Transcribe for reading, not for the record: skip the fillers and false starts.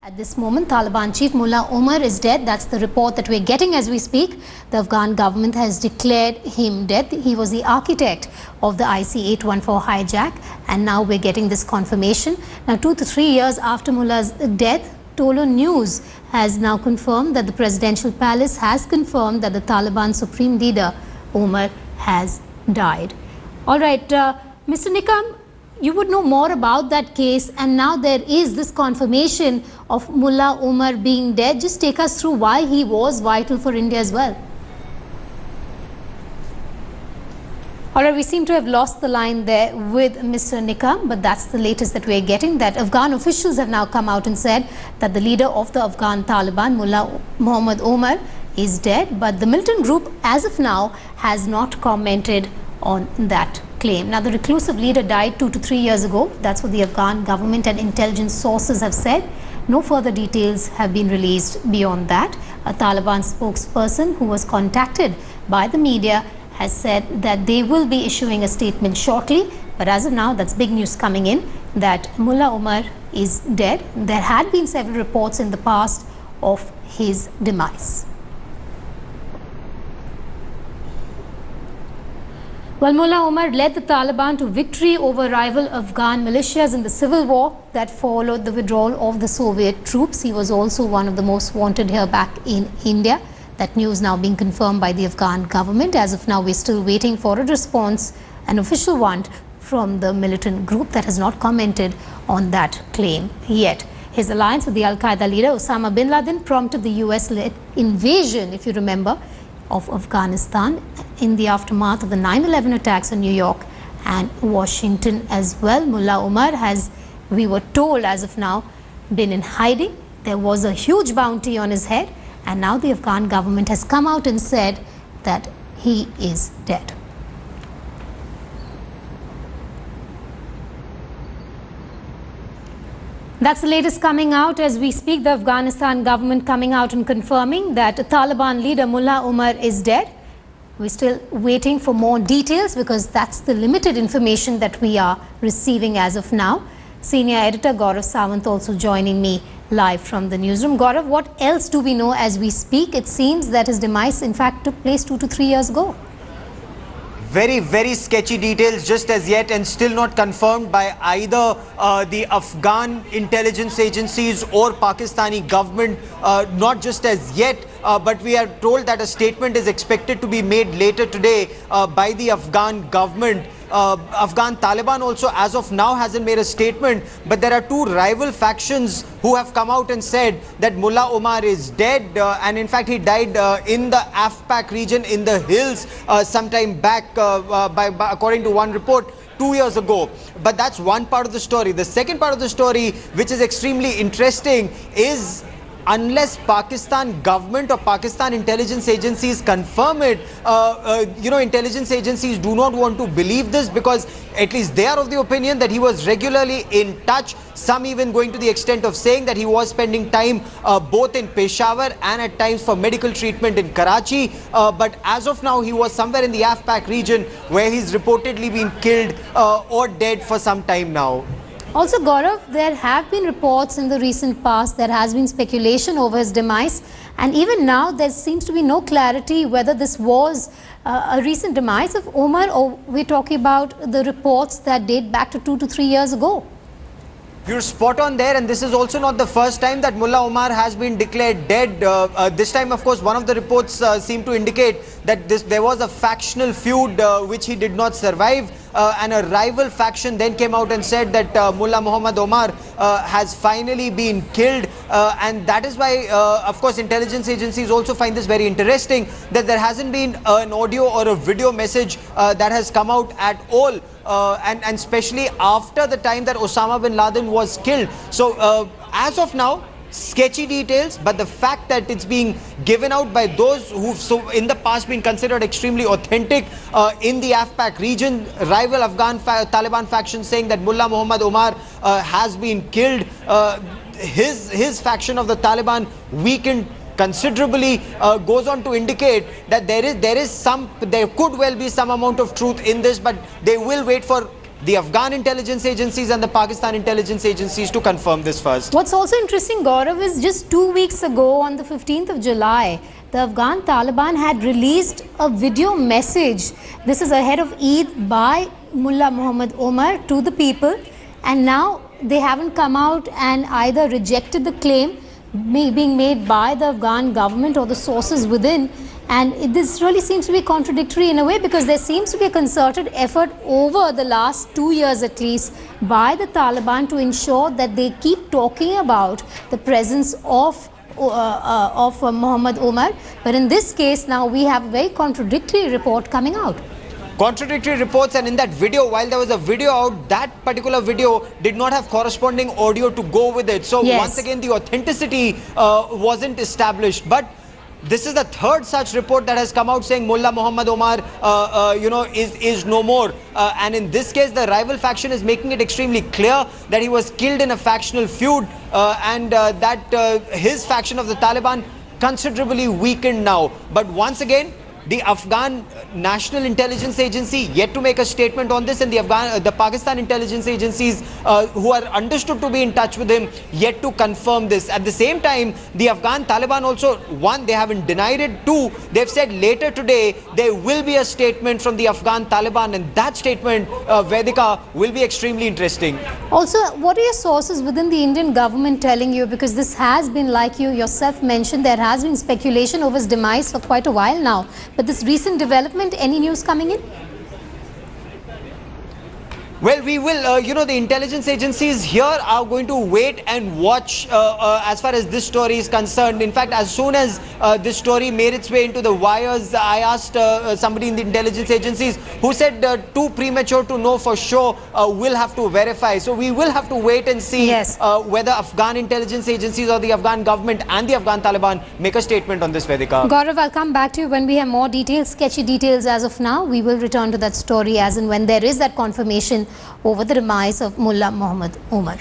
At this moment, Taliban chief Mullah Omar is dead. That's the report that we're getting as we speak. The Afghan government has declared him dead. He was the architect of the IC-814 hijack, and now we're getting this confirmation. Now, 2 to 3 years after Mullah's death, Tolo News has now confirmed that the presidential palace has confirmed that the Taliban supreme leader Omar has died. All right, Mr. Nikam, you would know more about that case, and now there is this confirmation of Mullah Omar being dead. Just take us through why he was vital for India as well. All right, we seem to have lost the line there with Mr. Nikam, but that's the latest that we're getting, that Afghan officials have now come out and said that the leader of the Afghan Taliban, Mullah Omar, is dead, but the militant group as of now has not commented on that claim. Now, the reclusive leader died 2 to 3 years ago. That's what the Afghan government and intelligence sources have said. No further details have been released beyond that. A Taliban spokesperson who was contacted by the media has said that they will be issuing a statement shortly. But as of now, that's big news coming in, that Mullah Omar is dead. There had been several reports in the past of his demise. Well, Mullah Omar led the Taliban to victory over rival Afghan militias in the civil war that followed the withdrawal of the Soviet troops. He was also one of the most wanted here back in India. That news now being confirmed by the Afghan government. As of now, we're still waiting for a response, an official one, from the militant group that has not commented on that claim yet. His alliance with the Al-Qaeda leader Osama bin Laden prompted the US-led invasion, if you remember, of Afghanistan in the aftermath of the 9/11 attacks on New York and Washington as well. Mullah Omar has, we were told as of now, been in hiding. There was a huge bounty on his head, and now the Afghan government has come out and said that he is dead. That's the latest coming out as we speak. The Afghanistan government coming out and confirming that Taliban leader Mullah Omar is dead. We're still waiting for more details because that's the limited information that we are receiving as of now. Senior editor Gaurav Sawant also joining me live from the newsroom. Gaurav, what else do we know as we speak? It seems that his demise in fact took place 2 to 3 years ago. Very sketchy details just as yet, and still not confirmed by either the Afghan intelligence agencies or Pakistani government, not just as yet, but we are told that a statement is expected to be made later today by the Afghan government. Afghan Taliban also as of now hasn't made a statement, but there are two rival factions who have come out and said that Mullah Omar is dead, and in fact he died in the Afpak region in the hills sometime back, according to one report, 2 years ago. But that's one part of the story. The second part of the story, which is extremely interesting, is unless Pakistan government or Pakistan intelligence agencies confirm it, intelligence agencies do not want to believe this, because at least they are of the opinion that he was regularly in touch, some even going to the extent of saying that he was spending time both in Peshawar and at times for medical treatment in Karachi. But as of now, he was somewhere in the Afpak region where he's reportedly been killed or dead for some time now. Also, Gaurav, there have been reports in the recent past, there has been speculation over his demise, and even now there seems to be no clarity whether this was a recent demise of Omar, or we're talking about the reports that date back to 2 to 3 years ago. You're spot on there, and this is also not the first time that Mullah Omar has been declared dead. This time, of course, one of the reports seem to indicate that there was a factional feud which he did not survive, and a rival faction then came out and said that Mullah Muhammad Omar has finally been killed, and that is why, of course, intelligence agencies also find this very interesting, that there hasn't been an audio or a video message that has come out at all. And especially after the time that Osama bin Laden was killed. So as of now, sketchy details, but the fact that it's being given out by those who've in the past been considered extremely authentic in the Afpak region, rival Afghan Taliban faction saying that Mullah Muhammad Omar has been killed, his faction of the Taliban weakened considerably, goes on to indicate that there could well be some amount of truth in this, but they will wait for the Afghan intelligence agencies and the Pakistan intelligence agencies to confirm this first. What's also interesting, Gaurav, is just 2 weeks ago on the 15th of July, the Afghan Taliban had released a video message. This is ahead of Eid by Mullah Omar to the people, and now they haven't come out and either rejected the claim being made by the Afghan government or the sources within. And this really seems to be contradictory in a way, because there seems to be a concerted effort over the last 2 years at least by the Taliban to ensure that they keep talking about the presence of Muhammad Omar. But in this case now we have a very contradictory report coming out. Contradictory reports, and in that video, while there was a video out, that particular video did not have corresponding audio to go with it. So Yes. once again, the authenticity wasn't established. But this is the third such report that has come out saying Mullah Muhammad Omar, is no more. And in this case, the rival faction is making it extremely clear that he was killed in a factional feud, and that his faction of the Taliban considerably weakened now. But once again, the Afghan National Intelligence Agency yet to make a statement on this, and the Pakistan intelligence agencies who are understood to be in touch with him yet to confirm this. At the same time, the Afghan Taliban also, one, they haven't denied it. Two, they've said later today there will be a statement from the Afghan Taliban, and that statement, Vedika, will be extremely interesting. Also, what are your sources within the Indian government telling you? Because this has been, like you yourself mentioned, there has been speculation over his demise for quite a while now. But this recent development, any news coming in? Well, we will, the intelligence agencies here are going to wait and watch as far as this story is concerned. In fact, as soon as this story made its way into the wires, I asked somebody in the intelligence agencies who said too premature to know for sure, we'll have to verify. So we will have to wait and see Yes. whether Afghan intelligence agencies or the Afghan government and the Afghan Taliban make a statement on this, Vedika. Gaurav, I'll come back to you when we have more details, sketchy details. As of now, we will return to that story as and when there is that confirmation over the demise of Mullah Muhammad Omar.